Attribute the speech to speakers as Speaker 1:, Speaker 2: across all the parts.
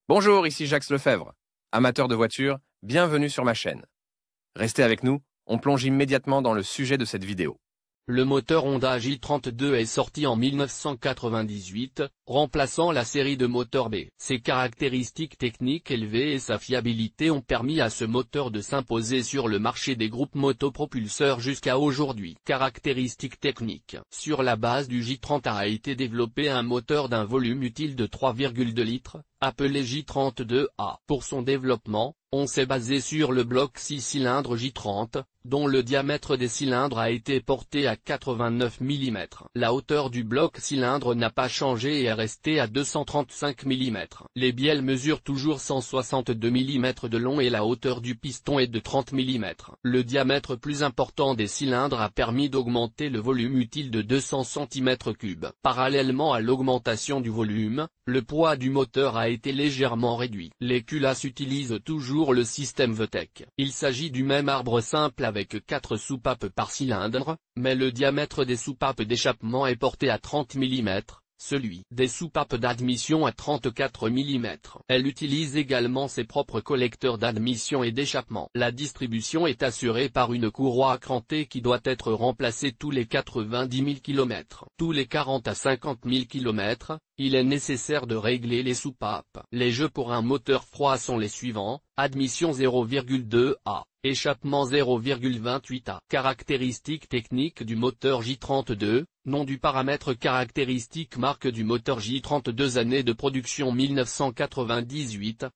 Speaker 1: Bonjour, ici Jacques Lefebvre. Amateur de voitures, bienvenue sur ma chaîne. Restez avec nous, on plonge immédiatement dans le sujet de cette vidéo.
Speaker 2: Le moteur Honda J32 est sorti en 1998, remplaçant la série de moteurs B. Ses caractéristiques techniques élevées et sa fiabilité ont permis à ce moteur de s'imposer sur le marché des groupes motopropulseurs jusqu'à aujourd'hui. Caractéristiques techniques. Sur la base du J30 a été développé un moteur d'un volume utile de 3,2 litres, appelé J32A. Pour son développement, on s'est basé sur le bloc 6 cylindres J30, dont le diamètre des cylindres a été porté à 89 mm. La hauteur du bloc cylindre n'a pas changé et est restée à 235 mm. Les bielles mesurent toujours 162 mm de long et la hauteur du piston est de 30 mm. Le diamètre plus important des cylindres a permis d'augmenter le volume utile de 200 cm3. Parallèlement à l'augmentation du volume, le poids du moteur a été légèrement réduit. Les culasses utilisent toujours le système VTEC. Il s'agit du même arbre simple avec 4 soupapes par cylindre, mais le diamètre des soupapes d'échappement est porté à 30 mm, celui des soupapes d'admission à 34 mm. Elle utilise également ses propres collecteurs d'admission et d'échappement. La distribution est assurée par une courroie crantée qui doit être remplacée tous les 90 000 km. Tous les 40 à 50 000 km, il est nécessaire de régler les soupapes. Les jeux pour un moteur froid sont les suivants: admission 0,2 A, échappement 0,28 A. Caractéristiques techniques du moteur J32, nom du paramètre caractéristique marque du moteur J32 année de production 1998-2008.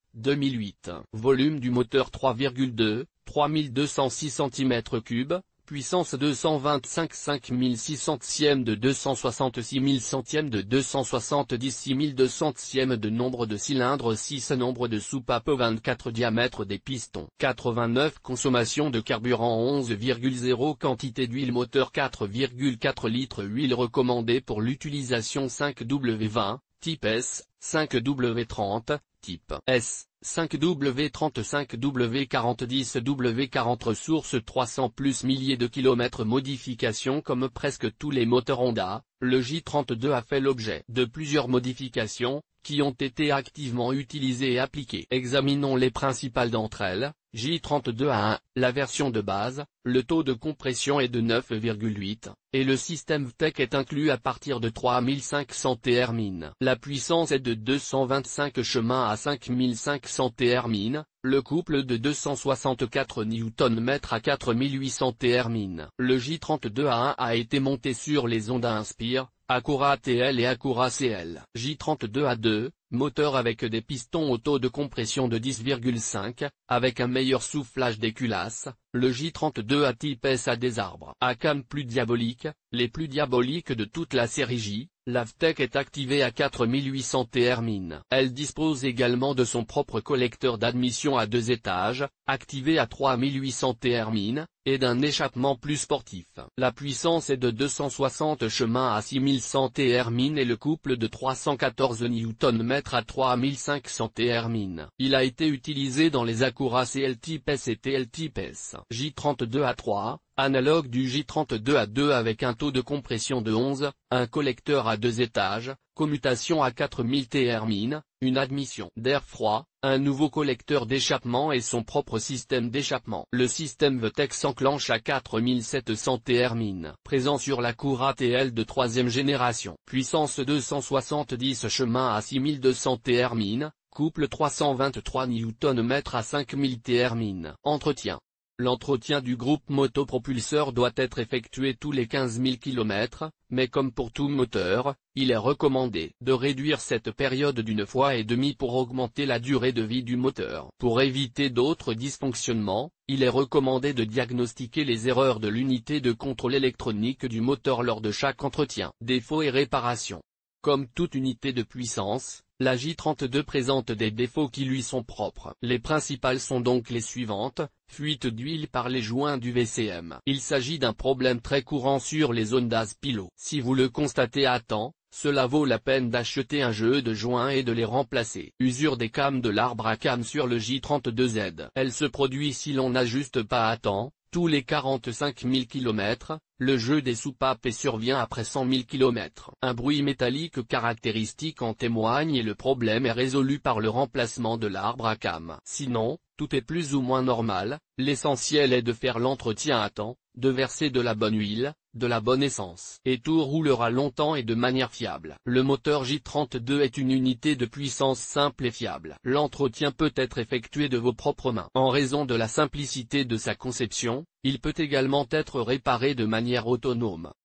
Speaker 2: Volume du moteur 3,2, 3206 cm3, puissance 225 5600 centièmes de 266 000 centièmes de 270 6200 centièmes de nombre de cylindres 6 nombre de soupapes 24 diamètre des pistons 89 consommation de carburant 11,0 quantité d'huile moteur 4,4 litres huile recommandée pour l'utilisation 5W20, type S, 5W30, type S, 5W30 5W40 10W40 ressources 300 plus milliers de kilomètres. Modifications. Comme presque tous les moteurs Honda, le J32 a fait l'objet de plusieurs modifications, qui ont été activement utilisées et appliquées. Examinons les principales d'entre elles. J32A1, la version de base, le taux de compression est de 9,8, et le système VTEC est inclus à partir de 3500 Tmin. La puissance est de 225 chemins à 5500 Tmin, le couple de 264 Nm à 4800 Tmin. Le J32A1 a été monté sur les Honda Inspire, Acura TL et Acura CL. J32A2, moteur avec des pistons au taux de compression de 10,5, avec un meilleur soufflage des culasses. Le J32A type S a des arbres à cam plus diaboliques, les plus diaboliques de toute la série J. La VTEC est activée à 4800 Tmin. Elle dispose également de son propre collecteur d'admission à 2 étages, activé à 3800 Tmin, et d'un échappement plus sportif. La puissance est de 260 chemins à 6100 Tmin et le couple de 314 Nm à 3500 Tmin. Il a été utilisé dans les Acura CL type S et TL type S. J32A3, analogue du J32A2 avec un taux de compression de 11, un collecteur à 2 étages, commutation à 4000 Tmin, une admission d'air froid, un nouveau collecteur d'échappement et son propre système d'échappement. Le système VTEC s'enclenche à 4700 Tmin. Présent sur la Acura TL de 3e génération. Puissance 270 chemins à 6200 Tmin, couple 323 Nm à 5000 Tmin. Entretien. L'entretien du groupe motopropulseur doit être effectué tous les 15 000 km, mais comme pour tout moteur, il est recommandé de réduire cette période d'une fois et demie pour augmenter la durée de vie du moteur. Pour éviter d'autres dysfonctionnements, il est recommandé de diagnostiquer les erreurs de l'unité de contrôle électronique du moteur lors de chaque entretien. Défauts et réparations. Comme toute unité de puissance, la J32 présente des défauts qui lui sont propres. Les principales sont donc les suivantes: fuite d'huile par les joints du VCM. Il s'agit d'un problème très courant sur les Honda Spilo. Si vous le constatez à temps, cela vaut la peine d'acheter un jeu de joints et de les remplacer. Usure des cames de l'arbre à cam sur le J32Z. Elle se produit si l'on n'ajuste pas à temps, tous les 45 000 km, le jeu des soupapes et survient après 100 000 km. Un bruit métallique caractéristique en témoigne et le problème est résolu par le remplacement de l'arbre à cames. Sinon, tout est plus ou moins normal, l'essentiel est de faire l'entretien à temps, de verser de la bonne huile, de la bonne essence, et tout roulera longtemps et de manière fiable. Le moteur J32 est une unité de puissance simple et fiable. L'entretien peut être effectué de vos propres mains. En raison de la simplicité de sa conception, il peut également être réparé de manière autonome.